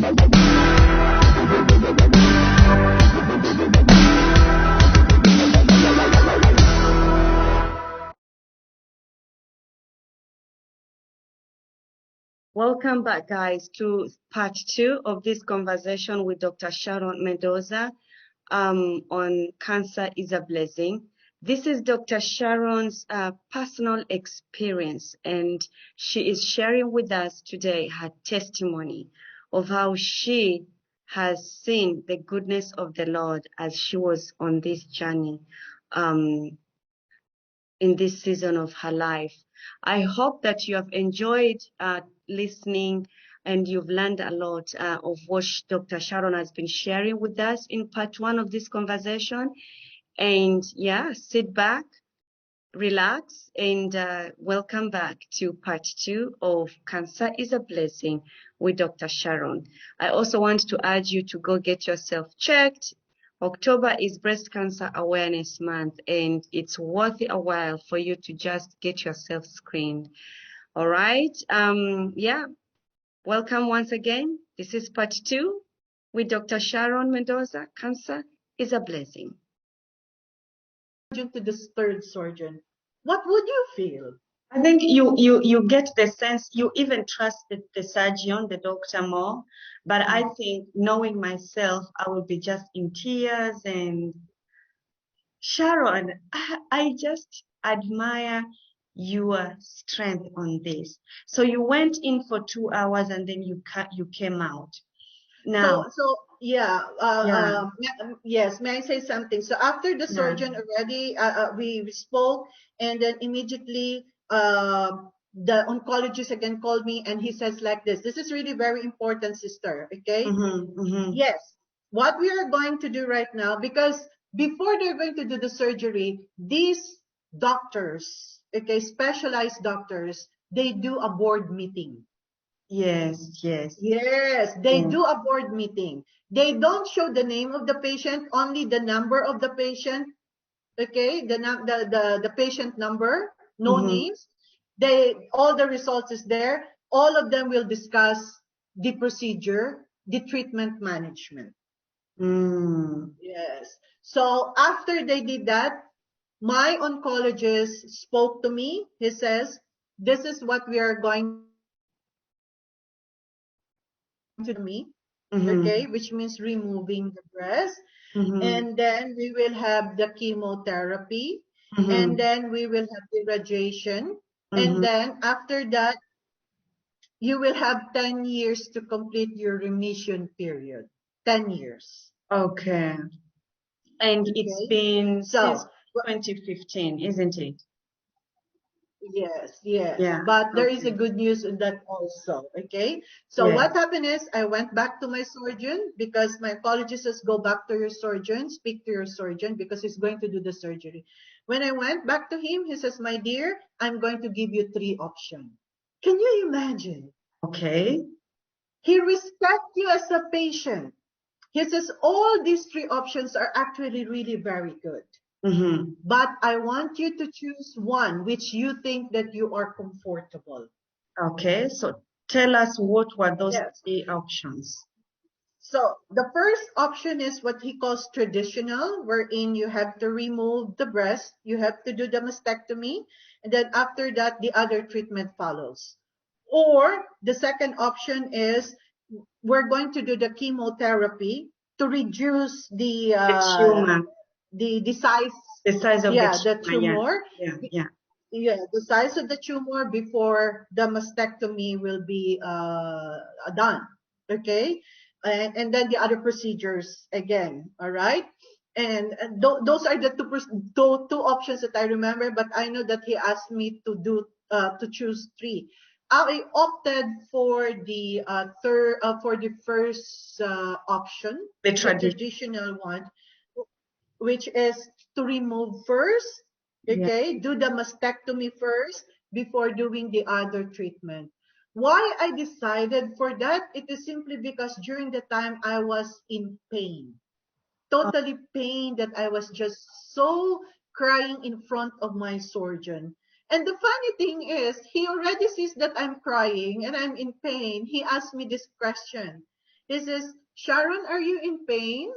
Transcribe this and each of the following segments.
Welcome back, guys, to part 2 of this conversation with Dr. Sharon Mendoza on Cancer is a Blessing. This is Dr. Sharon's personal experience, and she is sharing with us today her testimony of how she has seen the goodness of the Lord as she was on this journey in this season of her life. I hope that you have enjoyed listening and you've learned a lot of what Dr. Sharon has been sharing with us in part 1 of this conversation. And yeah, sit back, relax, and welcome back to part 2 of Cancer is a Blessing with Dr. Sharon. I also want to urge you to go get yourself checked. October is Breast Cancer Awareness Month, and it's worth a while for you to just get yourself screened. All right. Yeah. Welcome once again. This is part 2 with Dr. Sharon Mendoza. Cancer is a Blessing. To this third surgeon, what would you feel? I think you get the sense, you even trust the surgeon, the doctor more. But I think knowing myself, I will be just in tears. And Sharon, I just admire your strength on this. So you went in for 2 hours and then you came out. Now, Yes, may I say something? So after the surgeon already, we spoke, and then immediately the oncologist again called me, and he says like this is really very important, sister, okay? Yes, what we are going to do right now, because before they're going to do the surgery, these doctors, okay, specialized doctors, they do a board meeting. Yes, they do a board meeting. They don't show the name of the patient, only the number of the patient, okay, the patient number, no names. All the results is there. All of them will discuss the procedure, the treatment management. Yes. So after they did that, my oncologist spoke to me. He says, this is what we are going to me, okay, which means removing the breast. And then we will have the chemotherapy, and then we will have the radiation. And then after that, you will have 10 years to complete your remission period. 10 years. Okay. And it's been since 2015, isn't it? Yes. Yeah, but there is a good news in that also, okay? So what happened is I went back to my surgeon, because my oncologist says, go back to your surgeon, speak to your surgeon, because he's going to do the surgery. When I went back to him, he says, my dear, I'm going to give you 3 options. Can you imagine? Okay. He respects you as a patient. He says, all these 3 options are actually really very good. But I want you to choose one which you think that you are comfortable. Okay, so tell us what were those 3 options. So the first option is what he calls traditional, wherein you have to remove the breast, you have to do the mastectomy, and then after that, the other treatment follows. Or the second option is we're going to do the chemotherapy to reduce the tumor. The size of the tumor. The size of the tumor before the mastectomy will be done. Okay, and then the other procedures again. All right, and those are the two options that I remember. But I know that he asked me to do to choose 3. I opted for the first option, the traditional one, which is to remove first, okay, do the mastectomy first before doing the other treatment. Why I decided for that? It is simply because during the time I was in pain, totally pain, that I was just so crying in front of my surgeon. And the funny thing is, he already sees that I'm crying and I'm in pain. He asked me this question. He says, Sharon, are you in pain?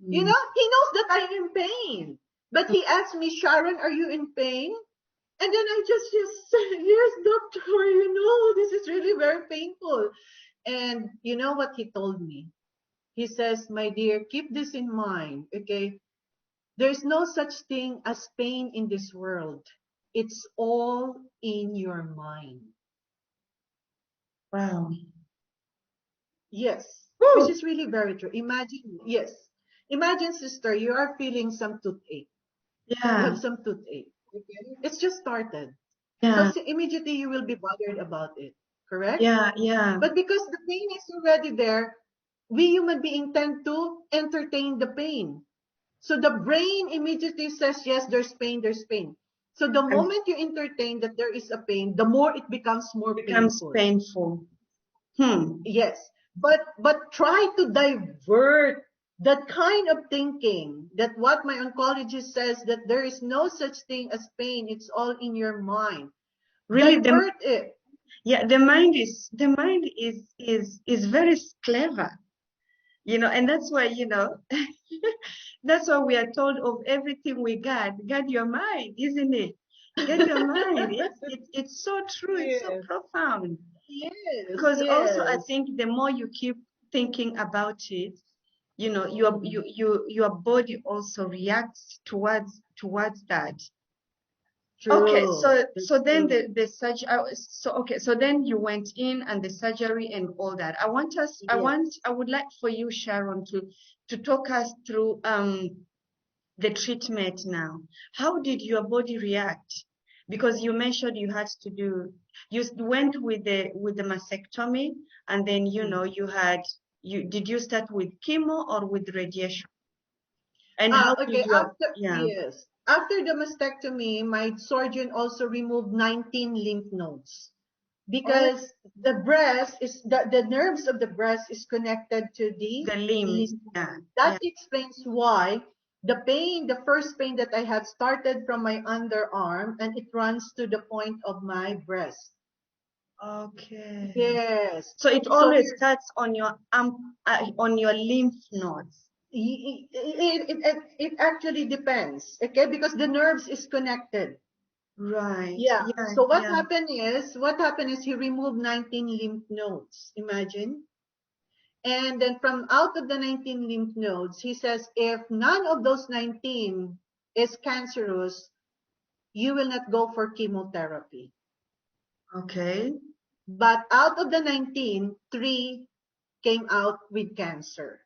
You know, he knows that I'm in pain. But he asked me, Sharon, are you in pain? And then I just said, yes, doctor, this is really very painful. And you know what he told me? He says, my dear, keep this in mind, okay? There's no such thing as pain in this world. It's all in your mind. Wow. Yes, Woo. which is really very true. Imagine, sister, you are feeling some toothache. Yeah. You have some toothache. Okay? It's just started. Yeah. So immediately you will be bothered about it. Correct? Yeah. But because the pain is already there, we human beings tend to entertain the pain. So the brain immediately says, yes, there's pain, there's pain. So the moment you entertain that there is a pain, the more it becomes more painful. Painful. Yes. But try to divert that kind of thinking, that what my oncologist says, that there is no such thing as pain, it's all in your mind. Really, Divert it. Yeah, the mind is very clever, and that's why, that's why we are told of everything we guard your mind, isn't it? Guard your mind. It's so true. It's so Yes. profound. Yes. Because also I Yes. think the more you keep thinking about it, your body also reacts towards that. Okay, True. so then True. the surgery. So then you went in and the surgery and all that. Yes. I would like for you, Sharon, to talk us through the treatment now. How did your body react? Because you mentioned you had to do. You went with the mastectomy, and then did you start with chemo or with radiation? And how did Okay. your yeah. After the mastectomy, my surgeon also removed 19 lymph nodes, Oh, because the breast is the nerves of the breast is connected to the the limbs, lymph. yeah. That explains why the first pain that I had started from my underarm and it runs to the point of my breast. Okay. Yes. So it So always starts on your on your lymph nodes. it actually depends, okay, because the nerves is connected. Right. Yeah. Yeah. So Yeah. what happened is he removed 19 lymph nodes. Imagine. And then from out of the 19 lymph nodes, he says, if none of those 19 is cancerous, you will not go for chemotherapy. Okay. But out of the 19, 3 came out with cancer.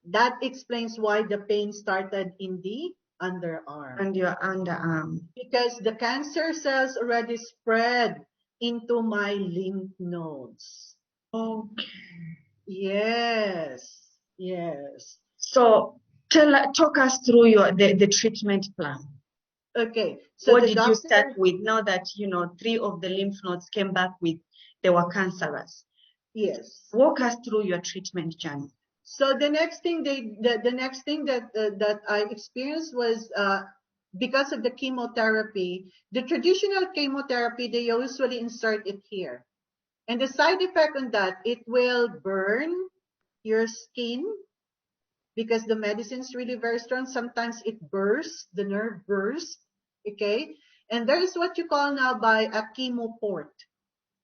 That explains why the pain started in the underarm. And your underarm. Because the cancer cells already spread into my lymph nodes. Okay. Yes. Yes. So talk us through the treatment plan. Okay. So What the did you doctor, start with now that 3 of the lymph nodes came back with they were cancerous? yes. Walk us through your treatment journey. So the next thing the next thing that I experienced was because of the chemotherapy, the traditional chemotherapy, they usually insert it here. And the side effect on that, it will burn your skin because the medicine is really very strong. Sometimes it bursts, the nerve bursts, okay? And there is what you call now by a chemo port.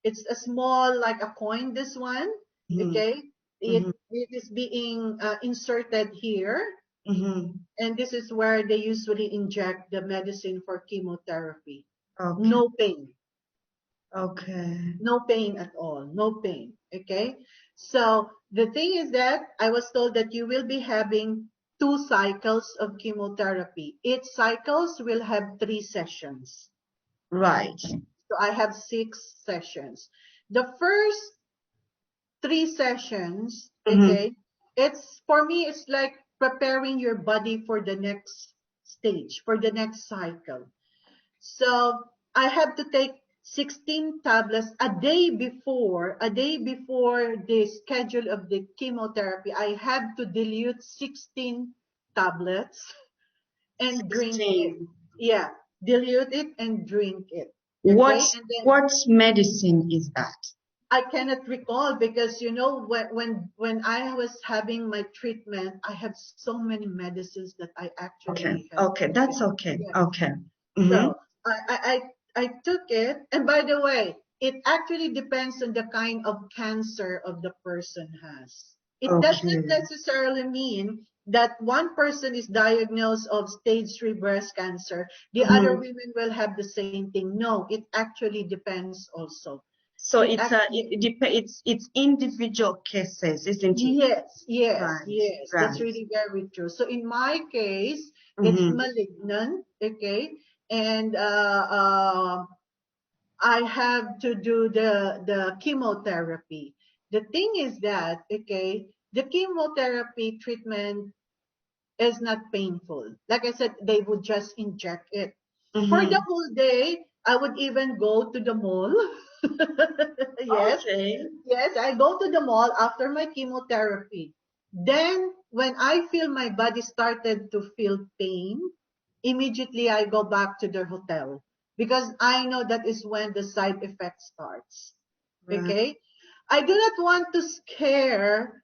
It's a small, like a coin, this one, okay? It is being inserted here. And this is where they usually inject the medicine for chemotherapy. Okay. No pain. Okay. No pain at all. No pain. Okay. So the thing is that I was told that you will be having 2 cycles of chemotherapy. Each cycles will have 3 sessions. Right. So I have 6 sessions. The first 3 sessions, okay, it's for me, it's like preparing your body for the next stage, for the next cycle. So I have to take 16 tablets a day before the schedule of the chemotherapy. I have to dilute 16 tablets and drink it. 16. Yeah, dilute it and drink it. What Okay, and then what medicine is that? I cannot recall because when I was having my treatment, I have so many medicines that I Okay. actually have Okay. taken. That's okay. Yes. Okay. Mm-hmm. So I took it, and by the way, it actually depends on the kind of cancer of the person has. It does not Okay. necessarily mean that one person is diagnosed of stage 3 breast cancer, the other Mm-hmm. women will have the same thing. No, it actually depends also. So It it's actually it's individual cases, isn't it? Yes, yes, Right. yes. That's Right. really very true. So in my case, it's Mm-hmm. malignant, okay, and I have to do the chemotherapy. The thing is that, okay, the chemotherapy treatment is not painful. Like I said, they would just inject it. For the Mm-hmm. whole day, I would even go to the mall. Yes, Okay. yes, I go to the mall after my chemotherapy. Then, when I feel my body started to feel pain, immediately I go back to the hotel because I know that is when the side effect starts. Right. Okay? I do not want to scare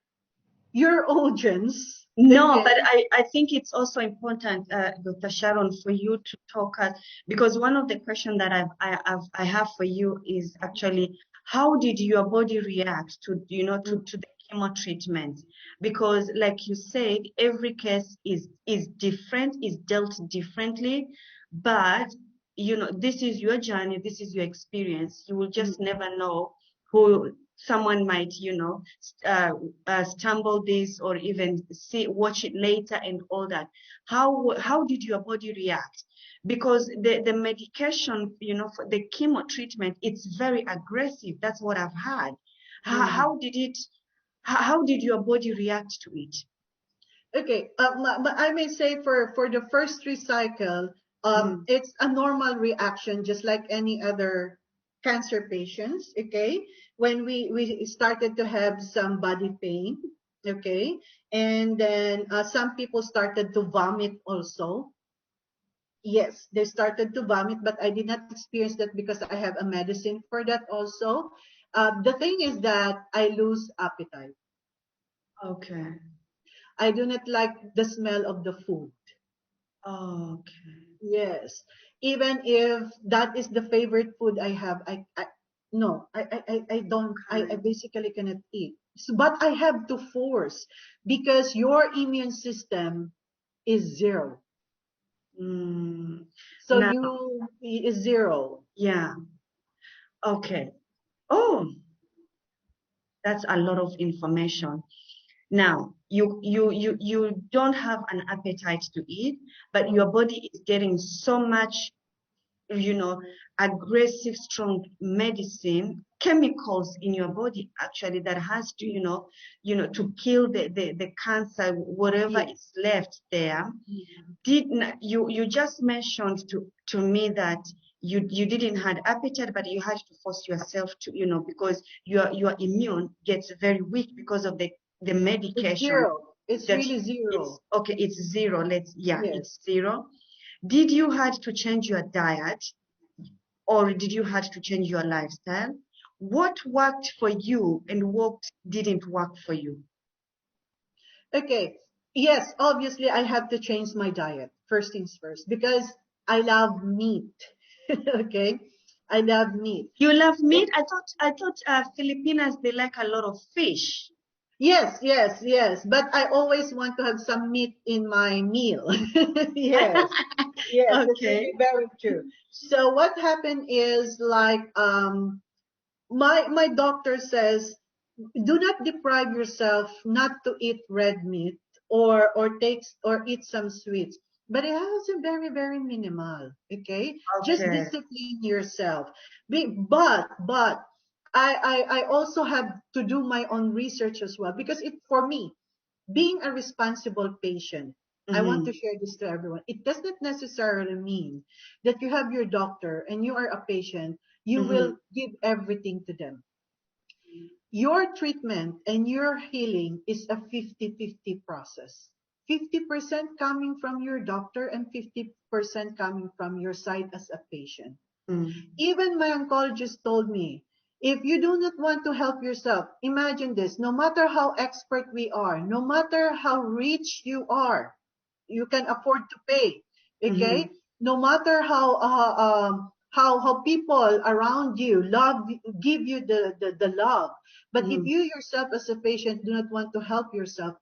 your audience. No, but Okay? I think it's also important, Dr. Sharon, for you to talk us because one of the questions that I have for you is actually how did your body react to to the chemo treatment? Because like you said, every case is different, is dealt differently, but this is your journey, this is your experience. You will Mm. just never know who someone might stumble this or even watch it later and all that. How did your body react? Because the medication, for the chemo treatment, it's very aggressive. That's what I've had. Mm. How did your body react to it? Okay, I may say for the first 3 cycle, Mm. it's a normal reaction, just like any other cancer patients. Okay, when we started to have some body pain, okay, and then some people started to vomit also. Yes, they started to vomit, but I did not experience that because I have a medicine for that also. The thing is that I lose appetite. Okay. I do not like the smell of the food. Okay. Yes. Even if that is the favorite food I have, I no, I don't, I Okay. basically cannot eat. But I have to force because your immune system is zero. Mm. So Now, you is zero. yeah. Okay. Oh, that's a lot of information. Now, you don't have an appetite to eat, but your body is getting so much, you know, aggressive, strong medicine, chemicals in your body actually that has to, to kill the cancer, whatever Yes. is left there. Mhm. You just mentioned to me that you didn't had appetite, but you had to force yourself to, because your immune gets very weak because of the It's medication zero. It's that really it's zero. okay, it's zero. Yes. It's zero. Did you had to change your diet or did you had to change your lifestyle? What worked for you and what didn't work for you? Okay. Yes, obviously I have to change my diet. First things first, because I love meat. Okay. I love meat. You love meat? I thought Filipinas they like a lot of fish. Yes, yes, yes. But I always want to have some meat in my meal. Yes. Yes, that's Okay. really very true. So what happened is like my doctor says do not deprive yourself not to eat red meat or takes or eat some sweets, but it has a very minimal. Okay, just Okay. discipline yourself. But I also have to do my own research as well because it for me being a responsible patient, I want to Mm-hmm. share this to everyone. It does not necessarily mean that you have your doctor and you are a patient, you Mm-hmm. will give everything to them. Your treatment and your healing is a 50-50 process. 50% coming from your doctor and 50% coming from your side as a patient. Mm. Even my oncologist told me, If you do not want to help yourself, imagine this, no matter how expert we are, no matter how rich you are, you can afford to pay, okay? No matter how people around you give you the love, but if you yourself as a patient do not want to help yourself,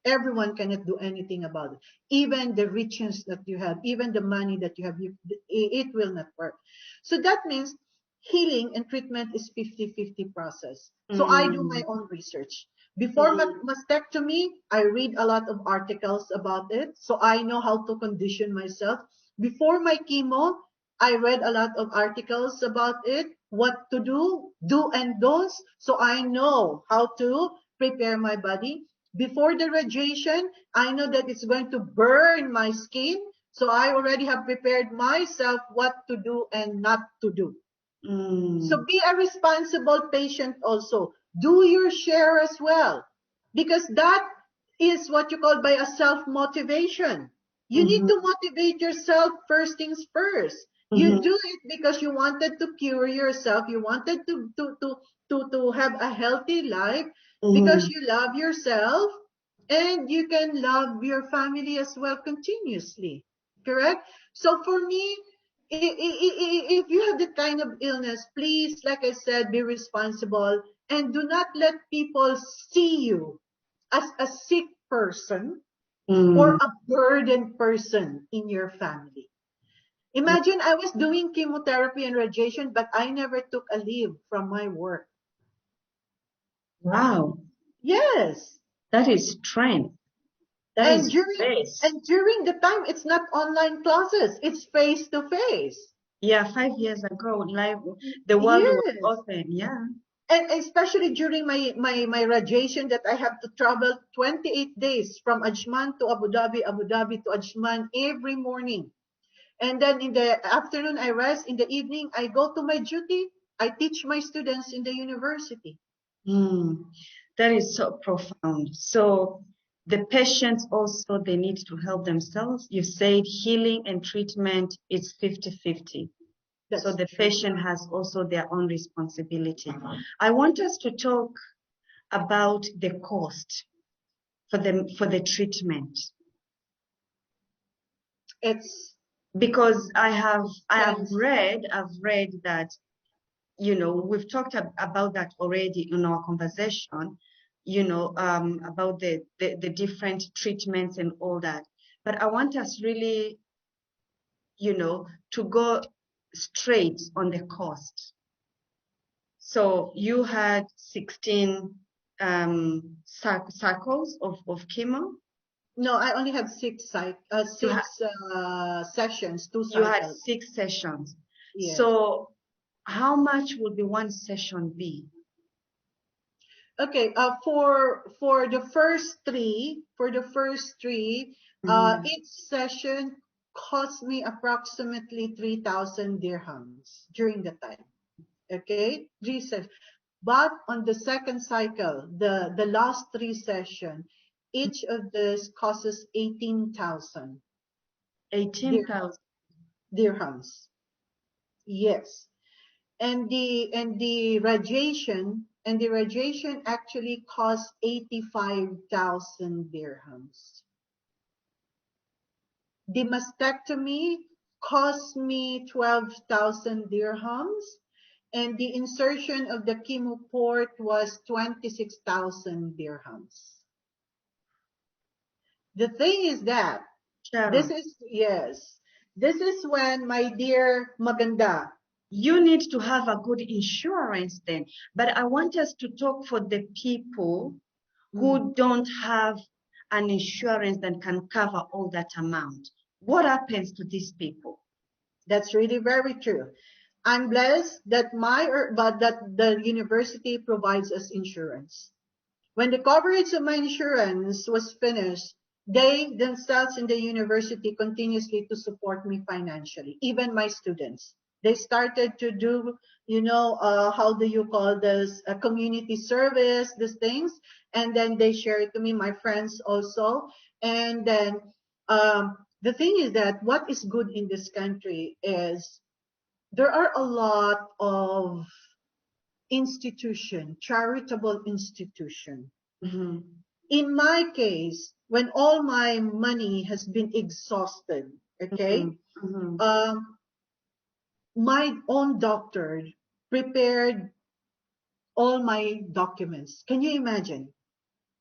everyone cannot do anything about it. Even the riches that you have, even the money that you have, it will not work. So that means healing and treatment is 50-50 process. So I do my own research. Before mastectomy, I read a lot of articles about it, so I know how to condition myself. Before my chemo, I read a lot of articles about it, what to do and don'ts, so I know how to prepare my body. Before the radiation, I know that it's going to burn my skin, so I already have prepared myself what to do and not to do. So be a responsible patient also. Do your share as well, because that is what you call by a self-motivation. You need to motivate yourself first things first. You do it because you wanted to cure yourself. You wanted to have a healthy life because you love yourself and you can love your family as well continuously. Correct? So for me, if you have that kind of illness, please, like I said, be responsible and do not let people see you as a sick person or a burdened person in your family. Imagine I was doing chemotherapy and radiation, but I never took a leave from my work. Wow. Yes. That is strength. That And is grace. during the time, it's not online classes, it's face to face. Yeah, 5 years ago, the world was Yes. open. Yeah. And especially during my radiation that I have to travel 28 days from Ajman to Abu Dhabi to Ajman every morning. And then in the afternoon, I rest. In the evening, I go to my duty. I teach my students in the university. That is so profound. So the patients also, they need to help themselves. You said healing and treatment is 50-50. So the patient has also their own responsibility. I want us to talk about the cost for the treatment. It's because I have read that, we've talked about that already in our conversation, about the different treatments and all that. But I want us really, to go straight on the cost. So you had 16 cycles of chemo? No, I only have six sessions, 2 cycles. You had 6 sessions. Yes. So how much would the one session be? Okay, for the first three, each session cost me approximately 3,000 dirhams during the time. Okay, 3 sessions. But on the second cycle, the last 3 sessions, each of this costs 18,000. 18,000 dirhams. Yes. And the radiation actually cost 85,000 dirhams. The mastectomy cost me 12,000 dirhams, and the insertion of the chemo port was 26,000 dirhams. The thing is that Sharon, this is when, my dear Maganda, you need to have a good insurance then. But I want us to talk for the people who don't have an insurance that can cover all that amount. What happens to these people? That's really very true. I'm blessed that that the university provides us insurance. When the coverage of my insurance was finished, they themselves in the university continuously to support me financially, even my students. They started to do, how do you call this, a community service, these things, and then they share it to me, my friends also. And then the thing is that what is good in this country is there are a lot of institution, charitable institution. Mm-hmm. In my case, when all my money has been exhausted, okay, Mm-hmm. my own doctor prepared all my documents. Can you imagine?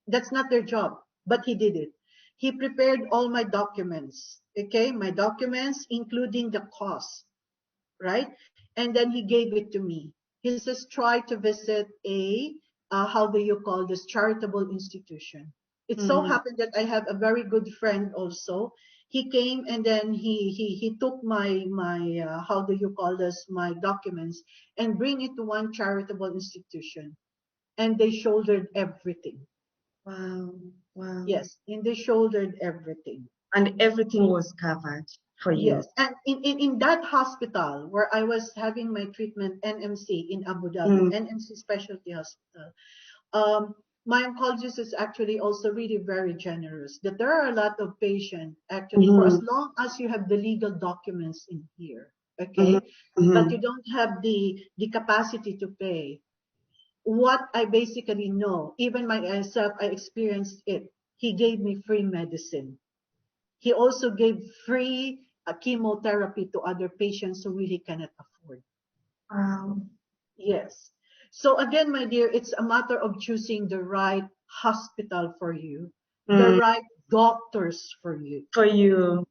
That's not their job, but he did it. He prepared all my documents, okay, my documents, including the cost, right? And then he gave it to me. He says, try to visit a, how do you call this, charitable institution. It so Mm-hmm. happened that I have a very good friend also. He came and then he took my how do you call this, my documents, and bring it to one charitable institution, and they shouldered everything. Wow. Wow. Yes, and they shouldered everything. And everything was covered for you. Yes, and in that hospital where I was having my treatment, NMC in Abu Dhabi, Mm. NMC Specialty Hospital, um, my oncologist is actually also really very generous. That there are a lot of patients actually, for as Mm-hmm. long as you have the legal documents in here, Mm-hmm. okay, but Mm-hmm. you don't have the capacity to pay. What I basically know, even myself, I experienced it. He gave me free medicine. He also gave free chemotherapy to other patients who really cannot afford. Wow. Yes. So again, my dear, it's a matter of choosing the right hospital for you, the Mm. right doctors for you. For you.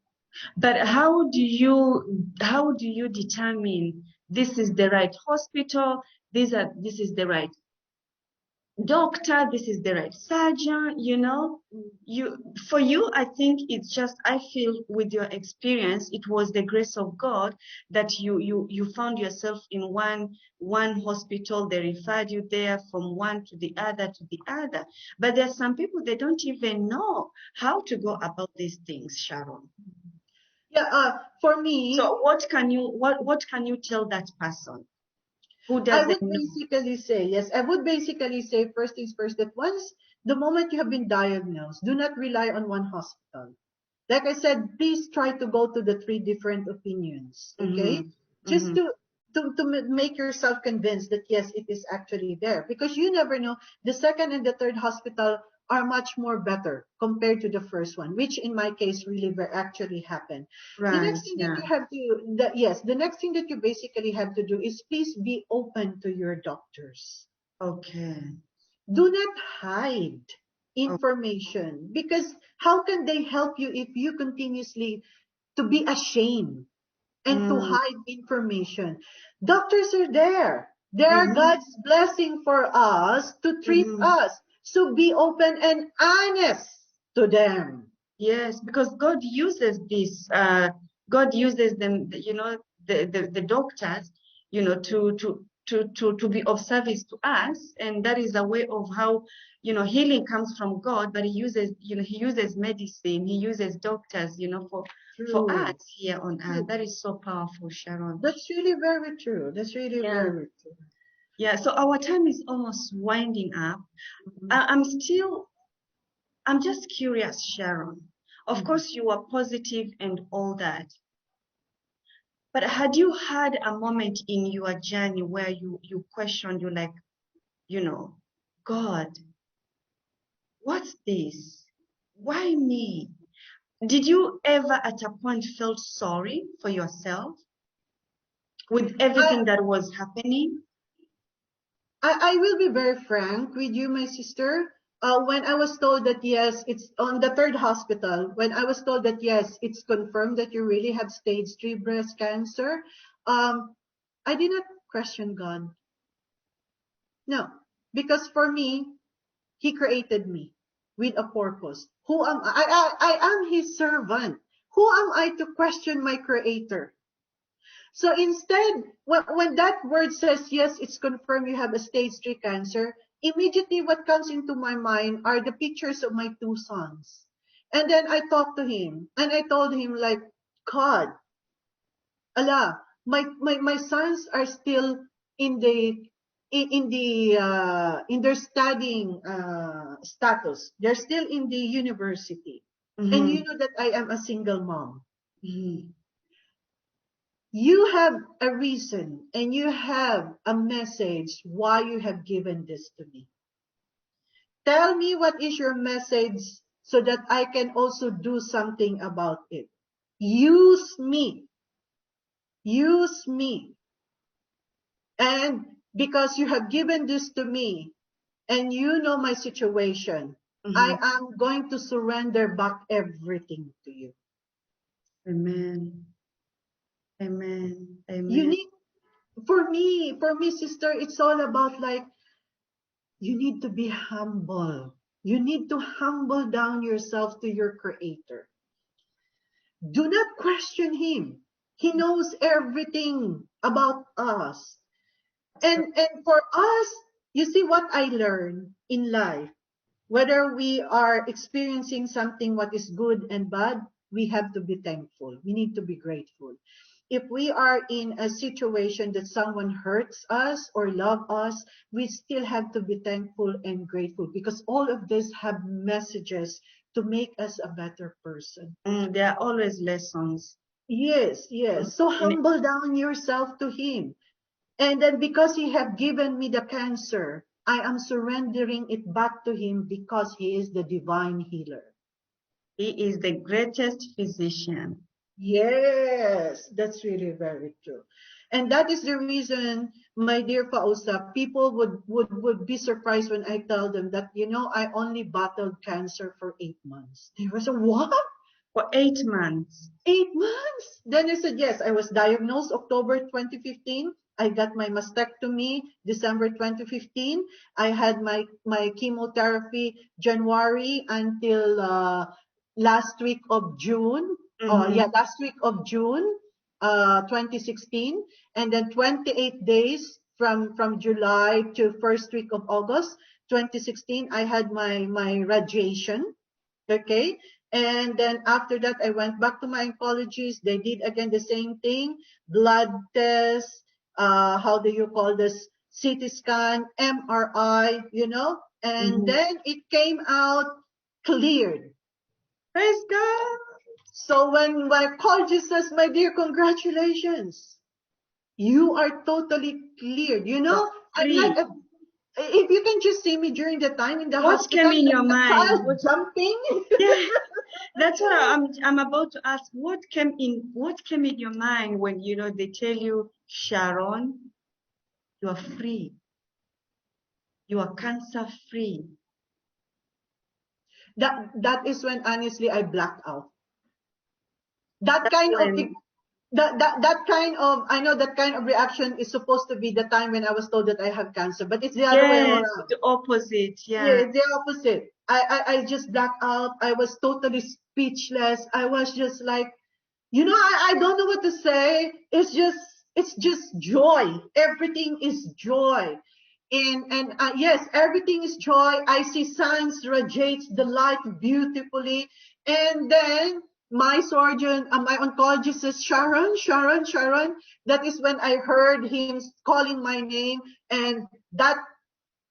But how do you determine this is the right hospital, this is the right doctor, this is the right surgeon, you for you, I think it's just, I feel with your experience, it was the grace of God that you found yourself in one hospital. They referred you there from one to the other to the other. But there are some people, they don't even know how to go about these things, Sharon. Yeah, for me, So what can you tell that person who I doesn't would know? basically say, yes, I would basically say first things first, that once the moment you have been diagnosed, do not rely on one hospital. Like I said, please try to go to the three different opinions, okay? Mm-hmm. Just Mm-hmm. to make yourself convinced that yes, it is actually there, because you never know. The second and the third hospital are much more better compared to the first one, which in my case really actually happened. The next Right, thing that yeah. you have to, yes, the next thing that you basically have to do is please be open to your doctors. Okay. Do not hide Oh, information, because how can they help you if you continuously to be ashamed and to mm, hide information? Doctors are there. They are mm-hmm, God's blessing for us to treat mm-hmm. us. So be open and honest to them. Yes, because God uses this, God uses them, the doctors, to be of service to us. And that is a way of how, healing comes from God, but he uses medicine, he uses doctors, for us True. here on earth. True. That is so powerful, Sharon. That's really very true. That's really Yeah. very true. Yeah. So our time is almost winding up. Mhm. I'm just curious, Sharon. Of Mhm. course, you are positive and all that. But had you had a moment in your journey where you questioned, you like, God, what's this? Why me? Did you ever at a point felt sorry for yourself with I, everything that was happening? I will be very frank with you, my sister. When I was told that yes, it's on the third hospital, when I was told that yes, it's confirmed that you really have stage 3 breast cancer, um, I did not question God. No, because for me, He created me with a purpose. Who am I? I am His servant. Who am I to question my Creator? So instead, when that word says, yes, it's confirmed you have a stage 3 cancer, immediately what comes into my mind are the pictures of my two sons. And then I talked to him and I told him like, God, Allah, my sons are still in in their studying status. They're still in the university. And you Mm-hmm. know that I am a single mom. Mm-hmm. You have a reason and you have a message why you have given this to me. Tell me what is your message so that I can also do something about it. Use me. Use me. And because you have given this to me and you know my situation, I am going to surrender back everything to you. Amen. Amen. You Amen. need, for me, sister, it's all about like, you need to be humble. You need to humble down yourself to your creator. Do not question him. He knows everything about us. And for us, you see what I learned in life, whether we are experiencing something what is good and bad, we have to be thankful. We need to be grateful. If we are in a situation that someone hurts us or love us, we still have to be thankful and grateful because all of this have messages to make us a better person. There are always lessons. Yes, yes. So humble down yourself to him. And then because he have given me the cancer, I am surrendering it back to him because he is the divine healer. He is the greatest physician. Yes, that's really very true. And that is the reason, my dear Fauza, people would be surprised when I tell them that, I only battled cancer for 8 months. They were so, what? For 8 months. 8 months? Then I said, yes, I was diagnosed October 2015. I got my mastectomy December 2015. I had my chemotherapy January until last week of June. Last week of June 2016. And then 28 days from July to first week of August 2016, I had my radiation. Okay. And then after that, I went back to my oncologist. They did again the same thing, blood test, how do you call this? CT scan, MRI, and then it came out cleared. Praise God. So when my oncologist says, my dear, congratulations, you are totally cleared. I'm like if you can just see me during the time in the What hospital, came in your like a child mind? jumping. Yeah, that's what I'm about to ask. What came in your mind when they tell you, Sharon, you are free. You are cancer free. That is when honestly I blacked out. That That's kind of when, that kind of I know that kind of reaction is supposed to be the time when I was told that I have cancer, but it's the other way yes, around. the opposite. Yeah, Yeah. it's the opposite. I just blacked out. I was totally speechless. I was just like, I don't know what to say. It's just joy. Everything is joy. And yes, everything is joy. I see suns radiates the light beautifully. And then my surgeon, my oncologist says, Sharon, Sharon, Sharon. That is when I heard him calling my name. And that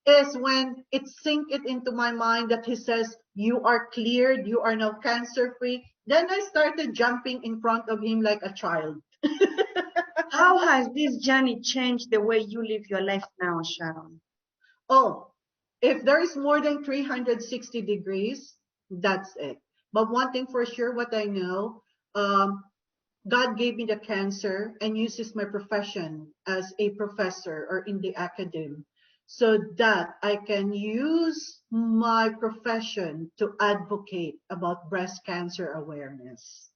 is when it sinked it into my mind that he says, you are cleared, you are now cancer free. Then I started jumping in front of him like a child. How has this journey changed the way you live your life now, Sharon? Oh, if there is more than 360 degrees, that's it. But one thing for sure, what I know, God gave me the cancer and uses my profession as a professor or in the academy so that I can use my profession to advocate about breast cancer awareness.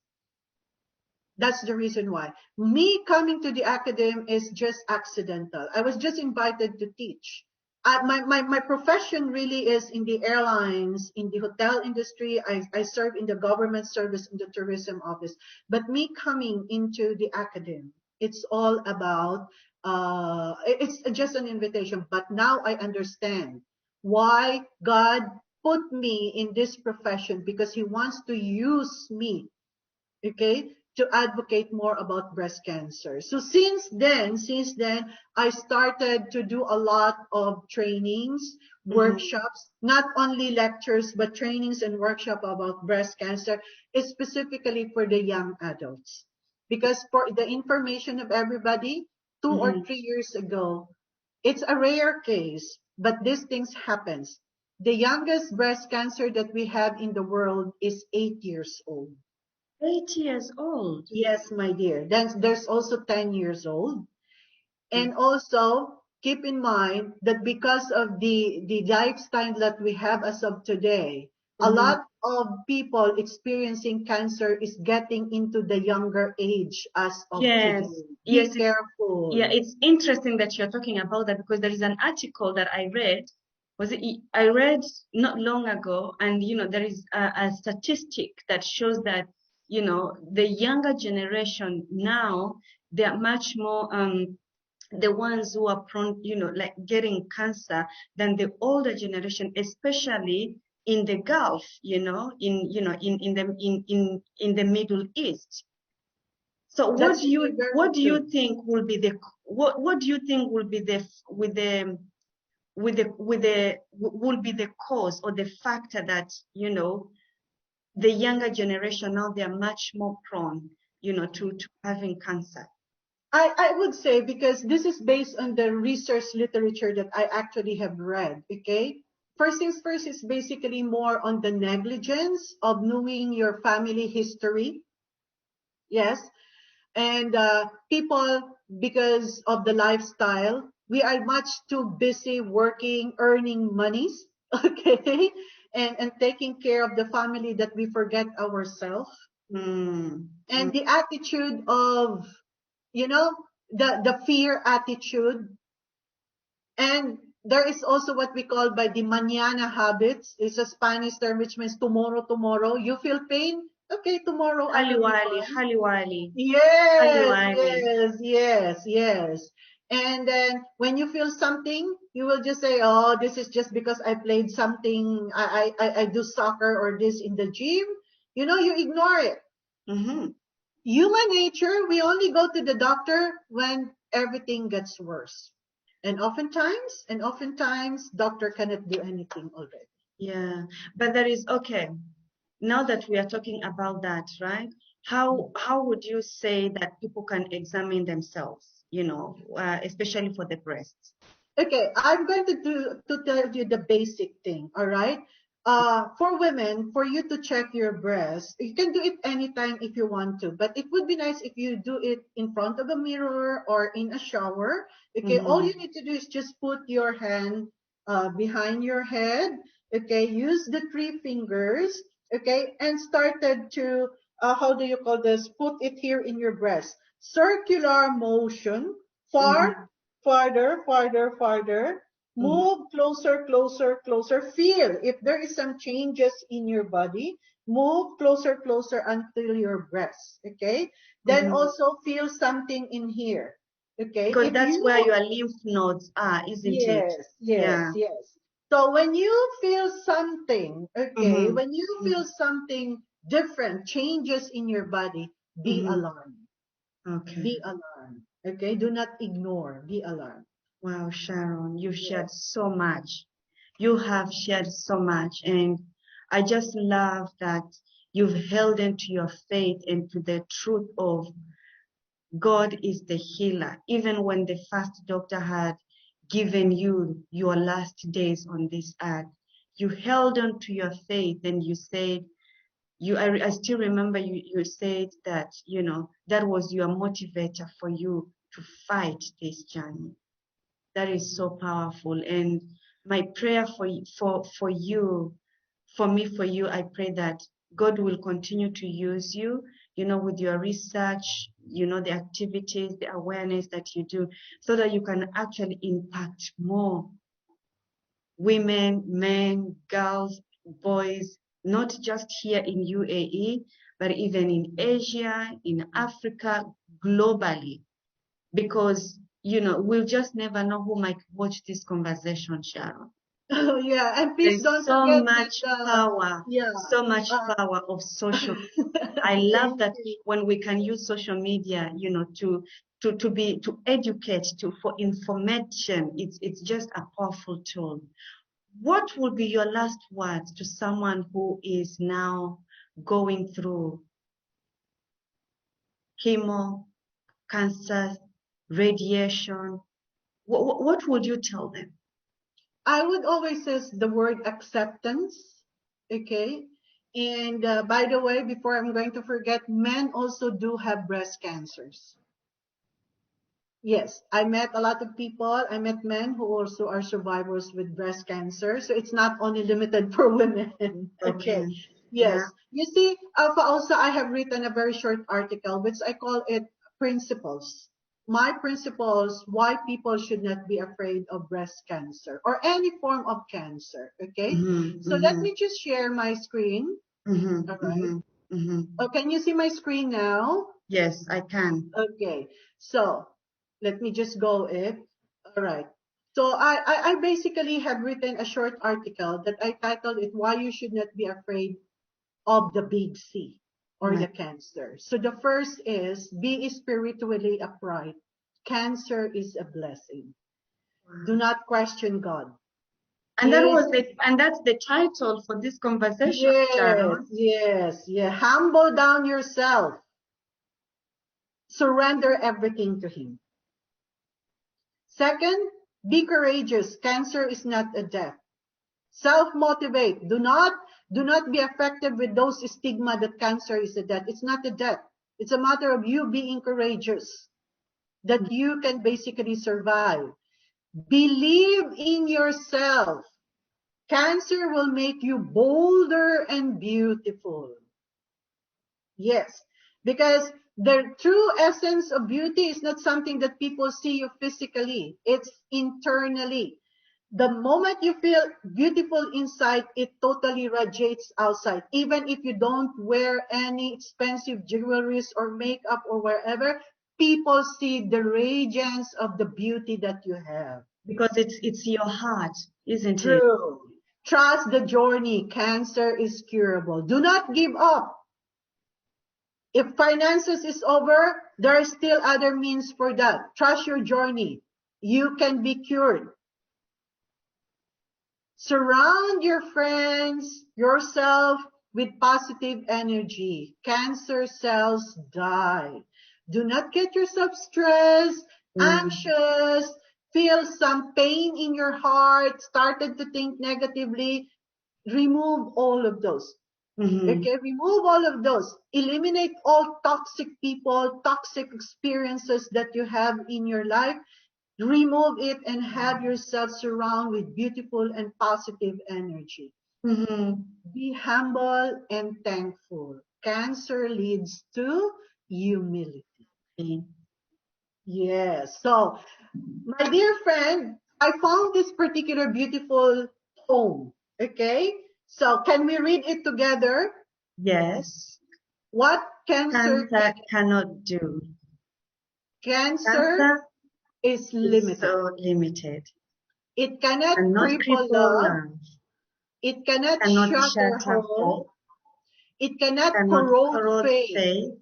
That's the reason why. Me coming to the academy is just accidental. I was just invited to teach. My profession really is in the airlines, in the hotel industry. I serve in the government service in the tourism office. But me coming into the academy, it's all about, it's just an invitation. But now I understand why God put me in this profession because he wants to use me, okay, to advocate more about breast cancer. So since then, I started to do a lot of trainings, workshops, not only lectures, but trainings and workshop about breast cancer, specifically for the young adults. because for the information of everybody, 2 or 3 years ago, it's a rare case, but these things happens. The youngest breast cancer that we have in the world is 8 years old. 8 years old. Yes, my dear. Then there's also 10 years old. And also keep in mind that because of the lifestyle that we have as of today, a lot of people experiencing cancer is getting into the younger age as of today. Be careful. Yeah, it's interesting that you're talking about that, because there is an article that I read. I read not long ago, and there is a statistic that shows that the younger generation now, they are much more the ones who are prone, like getting cancer, than the older generation, especially in the Gulf, in the Middle East. So what do you think will be the cause or the factor that the younger generation now, they are much more prone to having cancer? I would say, because this is based on the research literature that I actually have read, okay? First things first is basically more on the negligence of knowing your family history. Yes. And people, because of the lifestyle, we are much too busy working, earning monies, okay? And taking care of the family that we forget ourselves. And the attitude of, the fear attitude. And there is also what we call by the mañana habits. It's a Spanish term which means tomorrow, tomorrow. You feel pain? Okay, tomorrow I will be fine. Haliwali. Yes. And then when you feel something, you will just say, oh, this is just because I played something. I do soccer or this in the gym. You ignore it. Human nature, we only go to the doctor when everything gets worse. And oftentimes, doctor cannot do anything already. Yeah, but there is, okay, now that we are talking about that, right? How would you say that people can examine themselves, especially for the breasts? Okay, I'm going to tell you the basic thing, all right? For women, for you to check your breast, you can do it anytime if you want to, but it would be nice if you do it in front of a mirror or in a shower. Okay, all you need to do is just put your hand behind your head. Okay, use the 3 fingers. Okay, and started to how do you call this? Put it here in your breast. Circular motion, farther. Move closer. Feel if there is some changes in your body. Move closer until your breast. Okay. Then also feel something in here. Okay. Because that's where your lymph nodes are, isn't it? Yes. So when you feel something, okay, when you feel something different, changes in your body, be alarmed. Okay. Be alarmed. Okay. Do not ignore. Be alarmed. Wow, Sharon, you've shared so much. You have shared so much. And I just love that you've held into your faith and to the truth of God is the healer. Even when the first doctor had given you your last days on this earth, you held on to your faith and you said, I still remember you said that, that was your motivator for you to fight this journey. That is so powerful. And my prayer for you, I pray that God will continue to use you, with your research, the activities, the awareness that you do, so that you can actually impact more women, men, girls, boys, not just here in UAE, but even in Asia, in Africa, globally. Because we'll just never know who might watch this conversation, Sharon. Oh, yeah, and please don't forget so much power of social. I love that when we can use social media, to educate, for information. It's just a powerful tool. What would be your last words to someone who is now going through chemo, cancer, radiation, what would you tell them? I would always say the word acceptance. Okay. And by the way, before I'm going to forget, men also do have breast cancers. Yes, I met a lot of people. I met men who also are survivors with breast cancer. So it's not only limited for women. Okay. Yes. Yeah. You see, also I have written a very short article, which I call it Principles. My principles, why people should not be afraid of breast cancer or any form of cancer. Okay. So let me just share my screen. All right. Oh, can you see my screen now? Yes, I can. Okay. So let me just go it. All right. So I basically have written a short article that I titled it Why You Should Not Be Afraid of the Big C or the cancer. So the first is be spiritually upright. Cancer is a blessing. Do not question God. And that's the title for this conversation, Sharon. Yes. Humble down yourself. Surrender everything to Him. Second, be courageous. Cancer is not a death. Self-motivate. Do not be affected with those stigma that cancer is a death. It's not a death. It's a matter of you being courageous, that you can basically survive. Believe in yourself. Cancer will make you bolder and beautiful. Yes, because the true essence of beauty is not something that people see you physically. It's internally. The moment you feel beautiful inside, it totally radiates outside. Even if you don't wear any expensive jewelry or makeup or wherever, people see the radiance of the beauty that you have. Because it's your heart, isn't it? True. Trust the journey. Cancer is curable. Do not give up. If finances is over, there are still other means for that. Trust your journey. You can be cured. Surround your friends, yourself with positive energy. Cancer cells die. Do not get yourself stressed, anxious, feel some pain in your heart, started to think negatively. Remove all of those. Okay, remove all of those. Eliminate all toxic people, toxic experiences that you have in your life. Remove it and have yourself surround with beautiful and positive energy. Be humble and thankful. Cancer leads to humility. Yes. So, my dear friend, I found this particular beautiful poem. Okay. So, can we read it together? Yes. What cancer cannot do. Cancer is limited. So limited. It cannot cripple love. It cannot shatter hope. It cannot corrode faith.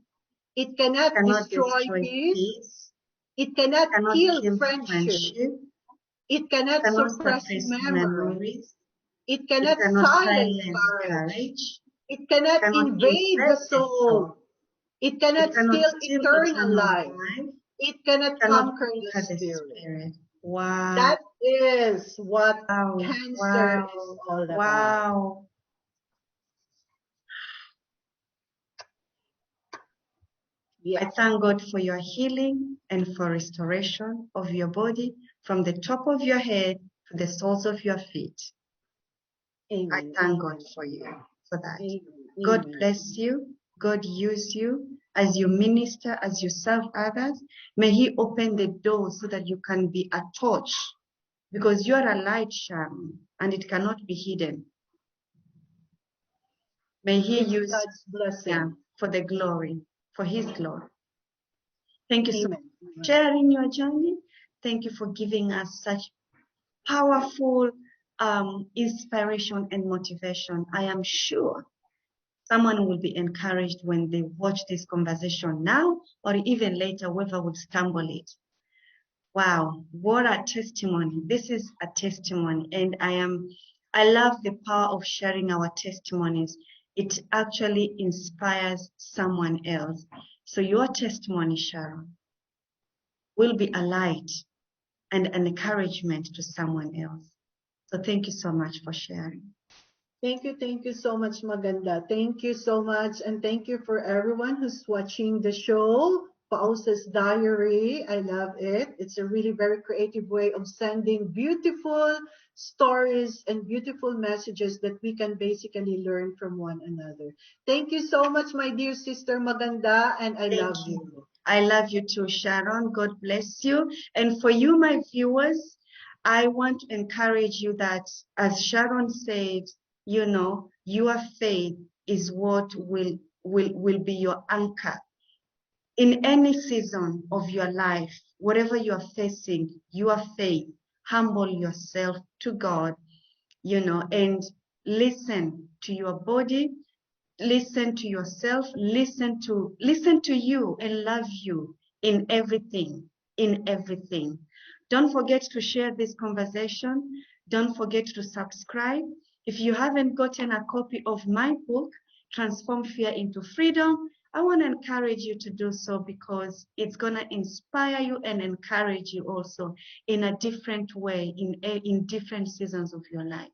It cannot destroy peace. It cannot kill friendship. It cannot suppress memories. It cannot silence courage. It cannot invade the soul. It cannot steal eternal life. It cannot conquer the spirit. Wow. That is what cancer is all about. Wow. Yes. I thank God for your healing and for restoration of your body from the top of your head to the soles of your feet. Amen. I thank God for you for that. Amen. God bless you. God use you as you minister, as you serve others. May He open the door so that you can be a torch, because you are a light, Sharon, and it cannot be hidden. May He use God's blessing for the glory, for His glory. Thank you so much Amen. for sharing your journey. Thank you for giving us such powerful inspiration and motivation. I am sure someone will be encouraged when they watch this conversation now, or even later, whoever will stumble it. Wow, what a testimony. This is a testimony, and I love the power of sharing our testimonies. It actually inspires someone else. So your testimony, Sharon, will be a light and an encouragement to someone else. So thank you so much for sharing. Thank you so much, Maganda. Thank you so much, and thank you for everyone who's watching the show, Fauza's Diary. I love it. It's a really very creative way of sending beautiful stories and beautiful messages that we can basically learn from one another. Thank you so much, my dear sister Maganda, and I love you. I love you too, Sharon. God bless you. And for you, my viewers, I want to encourage you that, as Sharon said, you know, your faith is what will be your anchor in any season of your life. Whatever you are facing, your faith, humble yourself to God, you know, and listen to your body, listen to yourself, listen to you and love you in everything, in everything. Don't forget to share this conversation. Don't forget to subscribe. If you haven't gotten a copy of my book, Transform Fear into Freedom, I want to encourage you to do so, because it's going to inspire you and encourage you also in a different way, in different seasons of your life.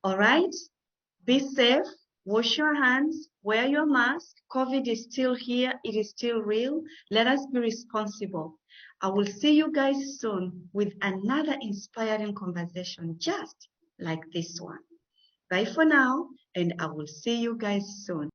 All right? Be safe, wash your hands, wear your mask. COVID is still here, it is still real. Let us be responsible. I will see you guys soon with another inspiring conversation just like this one. Bye for now, and I will see you guys soon.